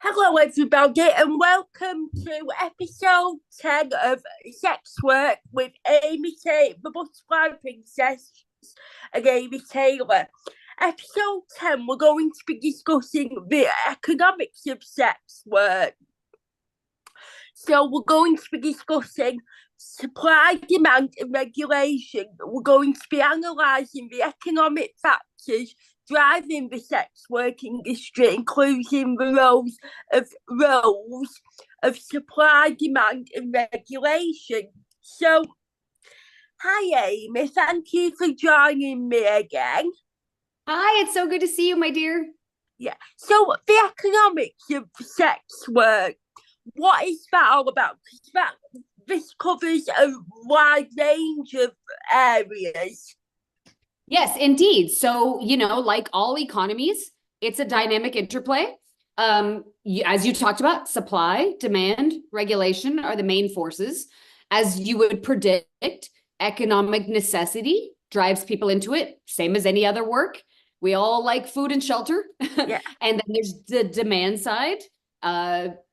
Hello, everybody, and welcome to episode 10 of Sex Work with Amy Tate, the Butterfly Princess, and Amy Taylor. Episode 10, we're going to be discussing the economics of sex work. So, we're going to be discussing supply, demand, and regulation. We're going to be analysing the economic factors driving the sex work industry, including the roles of supply, demand, and regulation. So, hi Amy, thank you for joining me again. Hi, it's so good to see you, my dear. Yeah. So, the economics of sex work. What is that all about? Because this covers a wide range of areas. Yes, indeed. So, like all economies, it's a dynamic interplay. As you talked about, supply, demand, regulation are the main forces. As you would predict, economic necessity drives people into it, same as any other work. We all like food and shelter. Yeah. And then there's the demand side.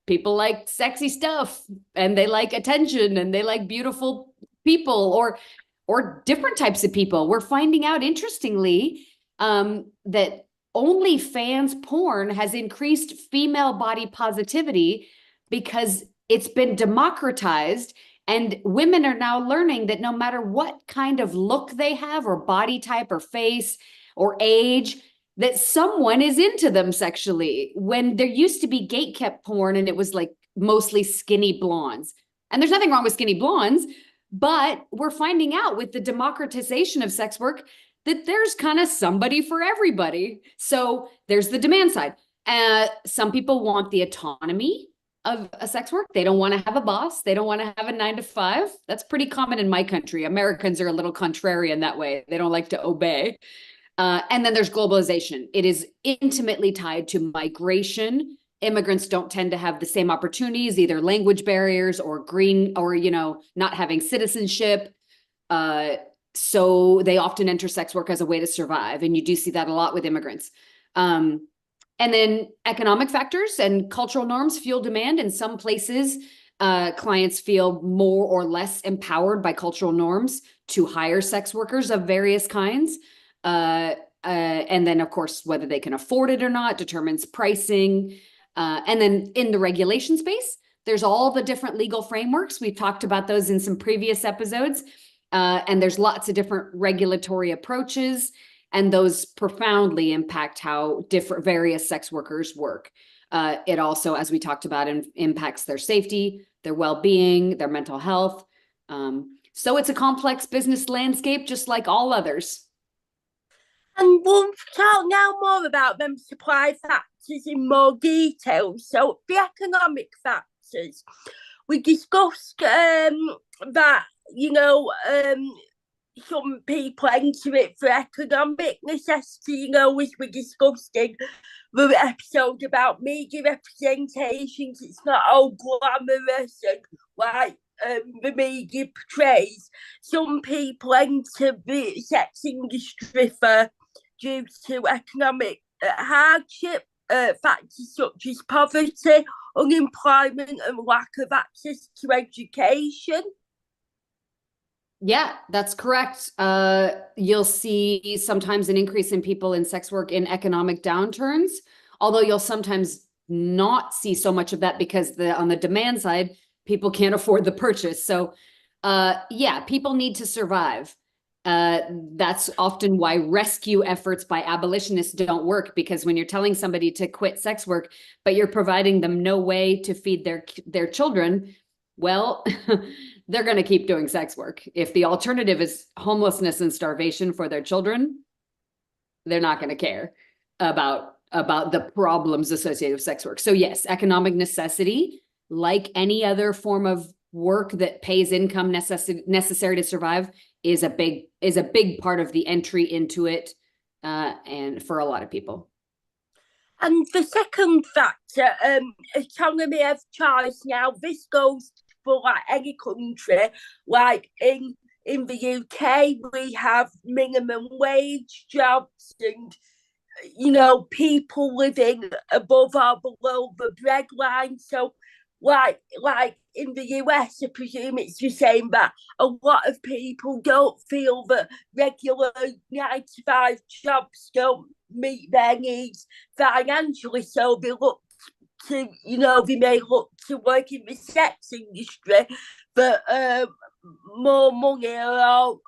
People like sexy stuff and they like attention and they like beautiful people or different types of people. We're finding out, interestingly, that OnlyFans porn has increased female body positivity because it's been democratized. And women are now learning that no matter what kind of look they have, or body type, or face, or age, that someone is into them sexually. When there used to be gatekept porn and it was like mostly skinny blondes. And there's nothing wrong with skinny blondes, but we're finding out with the democratization of sex work that there's kind of somebody for everybody. So there's the demand side. Some people want the autonomy of a sex work. They don't want to have a boss. They don't want to have a 9 to 5. That's pretty common in my country. Americans are a little contrarian that way. They don't like to obey. And then there's globalization. It is intimately tied to migration. Immigrants don't tend to have the same opportunities, either language barriers or not having citizenship. So they often enter sex work as a way to survive. And you do see that a lot with immigrants. And then economic factors and cultural norms fuel demand. In some places, clients feel more or less empowered by cultural norms to hire sex workers of various kinds. And then, of course, whether they can afford it or not determines pricing. And then in the regulation space, there's all the different legal frameworks. We've talked about those in some previous episodes. And there's lots of different regulatory approaches, and those profoundly impact how different various sex workers work. It also, as we talked about, impacts their safety, their well-being, their mental health. So it's a complex business landscape, just like all others. And we'll talk now more about them supply factors in more detail. So, the economic factors. We discussed that, some people enter it for economic necessity, as we discussed in the episode about media representations. It's not all glamorous and like the media portrays. Some people enter the sex industry for due to economic hardship, factors such as poverty, unemployment, and lack of access to education. Yeah, that's correct. You'll see sometimes an increase in people in sex work in economic downturns, although you'll sometimes not see so much of that because on the demand side, people can't afford the purchase. So yeah, people need to survive. That's often why rescue efforts by abolitionists don't work, because when you're telling somebody to quit sex work, but you're providing them no way to feed their children, well, they're going to keep doing sex work. If the alternative is homelessness and starvation for their children, they're not going to care about the problems associated with sex work. So yes, economic necessity, like any other form of work that pays income necessary to survive, is a big part of the entry into it, and for a lot of people. And the second factor, economy of choice. Now, this goes for like any country. Like in the UK, we have minimum wage jobs, and people living above or below the breadline. So, like in the US, I presume it's the same, but a lot of people don't feel that regular 9 to 5 jobs don't meet their needs financially, so they may look to work in the sex industry for more money, or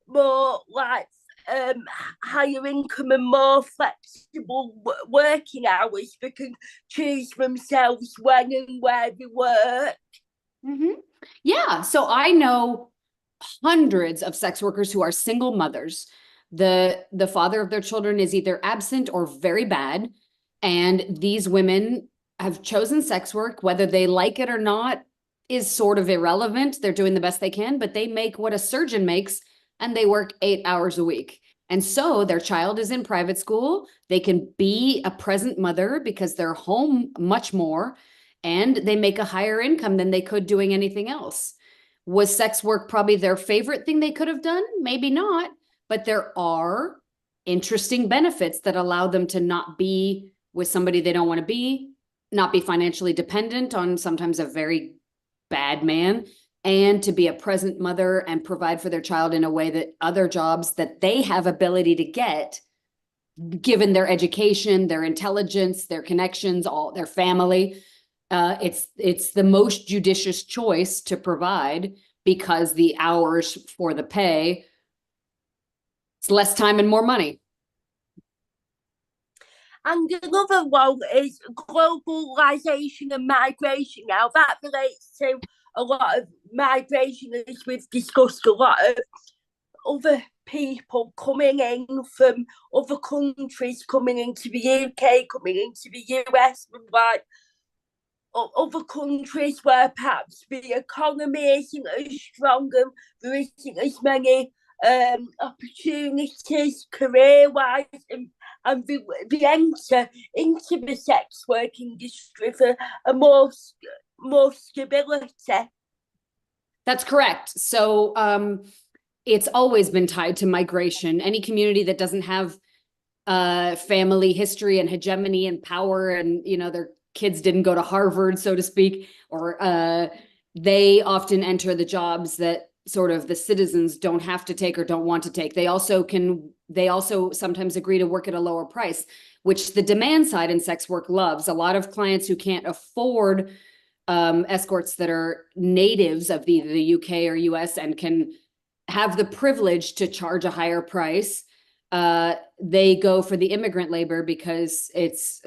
more like higher income and more flexible working hours. They can choose themselves when and where they work. Mm-hmm. Yeah. So I know hundreds of sex workers who are single mothers. The father of their children is either absent or very bad. And these women have chosen sex work, whether they like it or not is sort of irrelevant. They're doing the best they can, but they make what a surgeon makes, and they work 8 hours a week. And so their child is in private school. They can be a present mother because they're home much more, and they make a higher income than they could doing anything else. Was sex work probably their favorite thing they could have done? Maybe not, but there are interesting benefits that allow them to not be with somebody they don't want to be, not be financially dependent on sometimes a very bad man, and to be a present mother and provide for their child in a way that other jobs that they have ability to get, given their education, their intelligence, their connections, all their family, it's the most judicious choice to provide, because the hours for the pay, it's less time and more money. And another one is globalization and migration. Now, that relates to a lot of migration, as we've discussed, a lot of other people coming in from other countries, coming into the UK, coming into the US, from like other countries where perhaps the economy isn't as strong and there isn't as many opportunities career-wise, and they enter into the sex work industry for a more stability. That's correct. So it's always been tied to migration. Any community that doesn't have family history and hegemony and power, and their kids didn't go to Harvard, so to speak, or they often enter the jobs that sort of the citizens don't have to take or don't want to take. They also sometimes agree to work at a lower price, which the demand side in sex work loves. A lot of clients who can't afford escorts that are natives of either the UK or US and can have the privilege to charge a higher price, they go for the immigrant labor because it's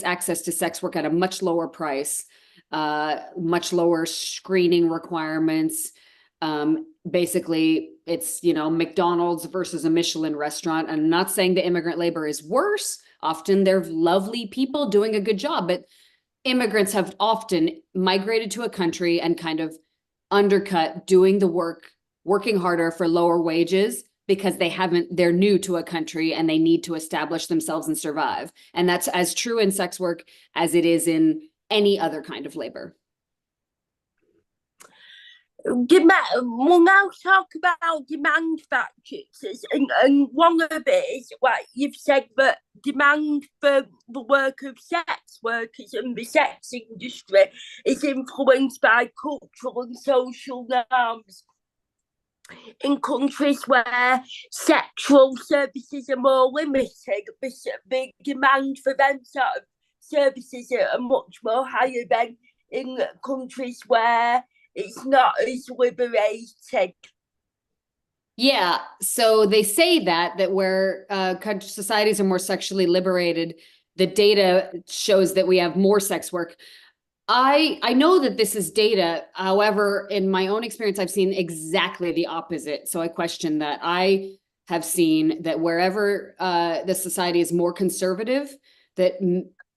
access to sex work at a much lower price, much lower screening requirements. Basically, it's McDonald's versus a Michelin restaurant. I'm not saying the immigrant labor is worse. Often they're lovely people doing a good job, but immigrants have often migrated to a country and kind of undercut doing the work, working harder for lower wages, because they're new to a country and they need to establish themselves and survive. And that's as true in sex work as it is in any other kind of labor. We'll now talk about demand factors, and one of it is, like you've said, that demand for the work of sex workers and the sex industry is influenced by cultural and social norms. In countries where sexual services are more limited, the demand for them sort of services are much more higher than in countries where it's not as liberated. Yeah, so they say that where societies are more sexually liberated, the data shows that we have more sex work. I know that this is data. However, in my own experience, I've seen exactly the opposite. So I question that. I have seen that wherever the society is more conservative, that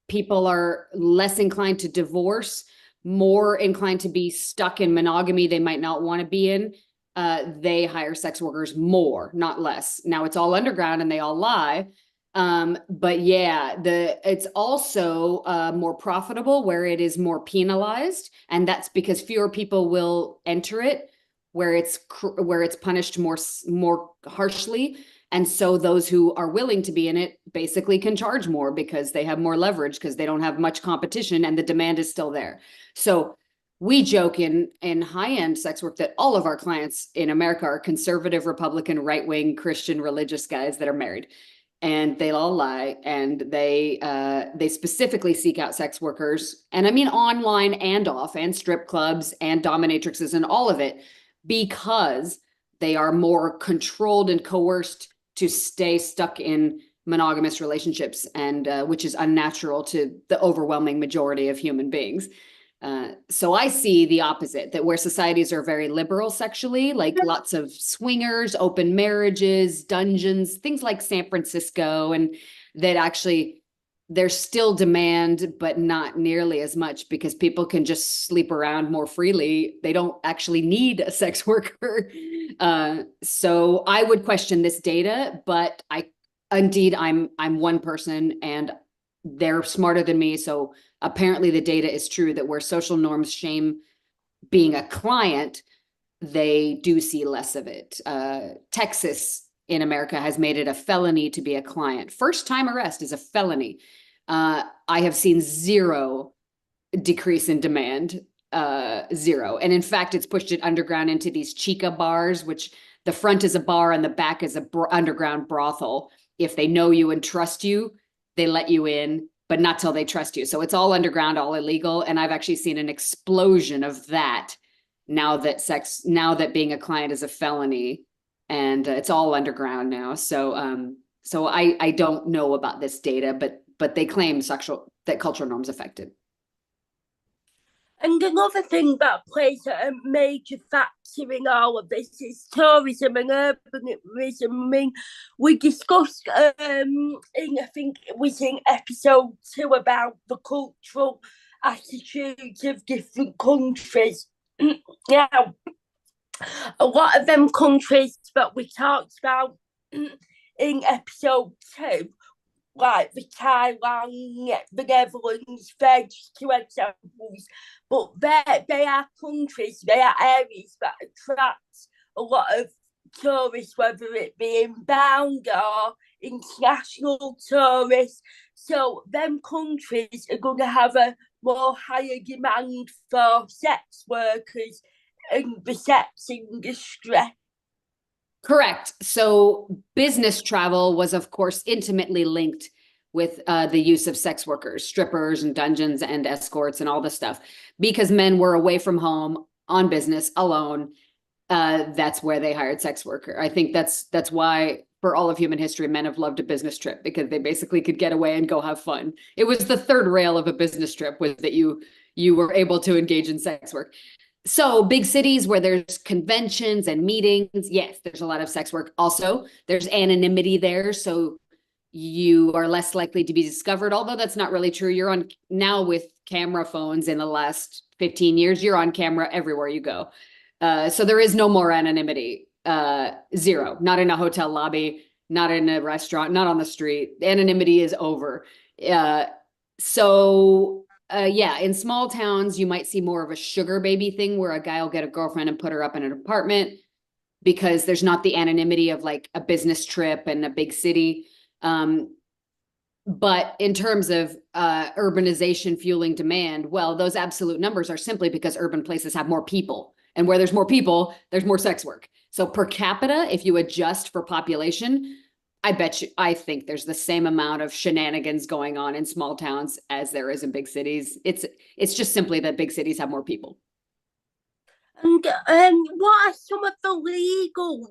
people are less inclined to divorce, more inclined to be stuck in monogamy they might not want to be in. They hire sex workers more, not less. Now it's all underground and they all lie. But yeah, it's also more profitable where it is more penalized, and that's because fewer people will enter it, where it's punished more harshly. And so those who are willing to be in it basically can charge more because they have more leverage because they don't have much competition and the demand is still there. So we joke in high-end sex work that all of our clients in America are conservative, Republican, right-wing, Christian, religious guys that are married. And they all lie, and they specifically seek out sex workers, and I mean online and off, and strip clubs and dominatrixes and all of it, because they are more controlled and coerced to stay stuck in monogamous relationships, and which is unnatural to the overwhelming majority of human beings. So I see the opposite, that where societies are very liberal sexually, like lots of swingers, open marriages, dungeons, things like San Francisco, and that actually there's still demand, but not nearly as much because people can just sleep around more freely. They don't actually need a sex worker. So I would question this data, but I'm one person and they're smarter than me. So apparently the data is true that where social norms shame being a client, they do see less of it. Texas in America has made it a felony to be a client. First time arrest is a felony. I have seen zero decrease in demand, zero. And in fact, it's pushed it underground into these chica bars, which the front is a bar and the back is a underground brothel. If they know you and trust you, they let you in, but not till they trust you. So it's all underground, all illegal. And I've actually seen an explosion of that now that being a client is a felony, and it's all underground now. So I don't know about this data, but they claim that cultural norms affected. And another thing that plays a major factor in all of this is tourism and urbanism. I mean, we discussed I think it was in episode 2 about the cultural attitudes of different countries. Now, a lot of them countries that we talked about in episode 2, like the Thailand, the Netherlands, they're just 2 examples. But they are countries, they are areas that attract a lot of tourists, whether it be inbound or international tourists. So them countries are going to have a more higher demand for sex workers in the sex industry. Correct. So business travel was, of course, intimately linked with the use of sex workers, strippers and dungeons and escorts and all this stuff, because men were away from home on business alone. That's where they hired sex worker. I think that's why for all of human history, men have loved a business trip, because they basically could get away and go have fun. It was the third rail of a business trip, was that you were able to engage in sex work. So big cities where there's conventions and meetings, yes, there's a lot of sex work. Also, there's anonymity there, so you are less likely to be discovered, although that's not really true. You're on now with camera phones in the last 15 years, you're on camera everywhere you go. So there is no more anonymity, zero, not in a hotel lobby, not in a restaurant, not on the street. Anonymity is over. Yeah, in small towns, you might see more of a sugar baby thing where a guy will get a girlfriend and put her up in an apartment because there's not the anonymity of like a business trip and a big city. But in terms of urbanization fueling demand, well, those absolute numbers are simply because urban places have more people. And where there's more people, there's more sex work. So per capita, if you adjust for population, I think there's the same amount of shenanigans going on in small towns as there is in big cities. It's just simply that big cities have more people. And what are some of the legal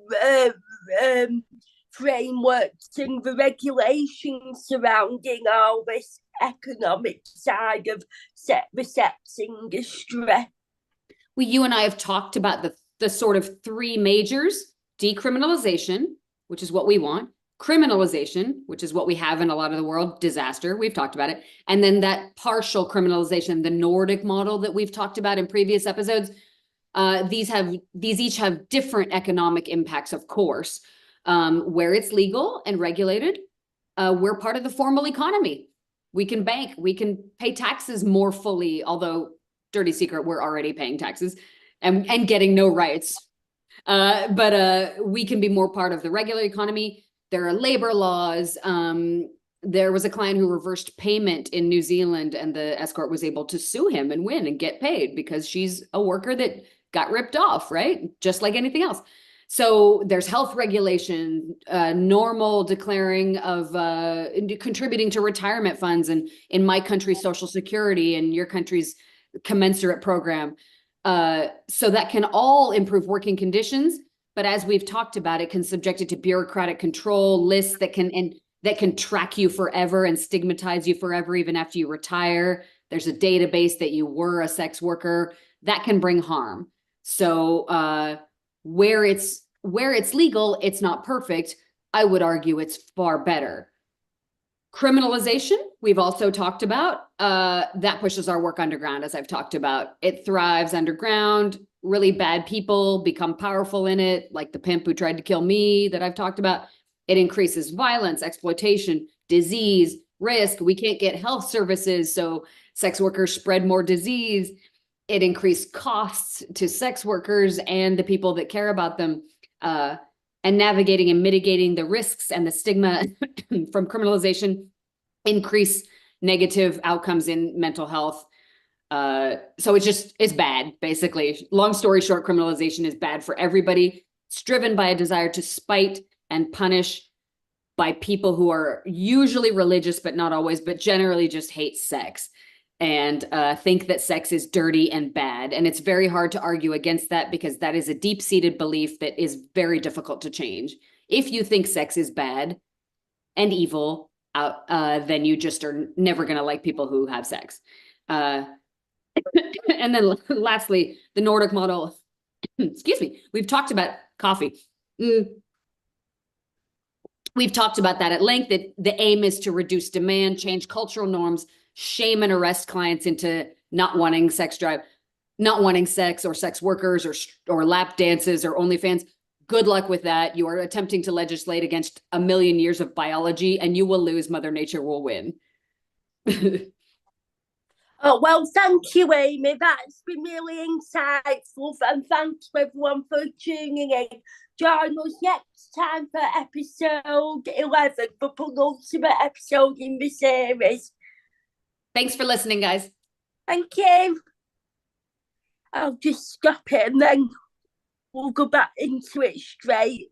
frameworks and the regulations surrounding all this economic side of the sex industry? Well, you and I have talked about the sort of 3 majors: decriminalization, which is what we want; criminalization, which is what we have in a lot of the world, disaster, we've talked about it; and then that partial criminalization, the Nordic model that we've talked about in previous episodes. These each have different economic impacts, of course. Where it's legal and regulated, we're part of the formal economy. We can bank, we can pay taxes more fully, although dirty secret, we're already paying taxes and getting no rights. But we can be more part of the regular economy. There are labor laws. There was a client who reversed payment in New Zealand, and the escort was able to sue him and win and get paid because she's a worker that got ripped off, right? Just like anything else. So there's health regulation, normal declaring of contributing to retirement funds, and in my country, Social Security, and your country's commensurate program. So that can all improve working conditions. But as we've talked about, it can subject it to bureaucratic control, lists that can track you forever and stigmatize you forever, even after you retire. There's a database that you were a sex worker that can bring harm. So where it's legal, it's not perfect. I would argue it's far better. Criminalization, we've also talked about, that pushes our work underground, as I've talked about. It thrives underground. Really bad people become powerful in it, like the pimp who tried to kill me that I've talked about. It increases violence, exploitation, disease, risk. We can't get health services, so sex workers spread more disease. It increased costs to sex workers and the people that care about them. And navigating and mitigating the risks and the stigma from criminalization increase negative outcomes in mental health. So it's bad, basically. Long story short, criminalization is bad for everybody. It's driven by a desire to spite and punish by people who are usually religious, but not always, but generally just hate sex and think that sex is dirty and bad. And it's very hard to argue against that because that is a deep-seated belief that is very difficult to change. If you think sex is bad and evil, then you just are never going to like people who have sex. And then lastly, the Nordic model, excuse me, we've talked about coffee. We've talked about that at length, that the aim is to reduce demand, change cultural norms, shame and arrest clients into not wanting sex drive, not wanting sex or sex workers or lap dances or OnlyFans. Good luck with that. You are attempting to legislate against a million years of biology, and you will lose. Mother Nature will win. Oh, well, thank you, Amy. That's been really insightful. And thanks to everyone for tuning in. Join us next time for episode 11, the penultimate episode in the series. Thanks for listening, guys. Thank you. I'll just stop it and then we'll go back into it straight.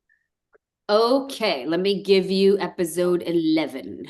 Okay, let me give you episode 11.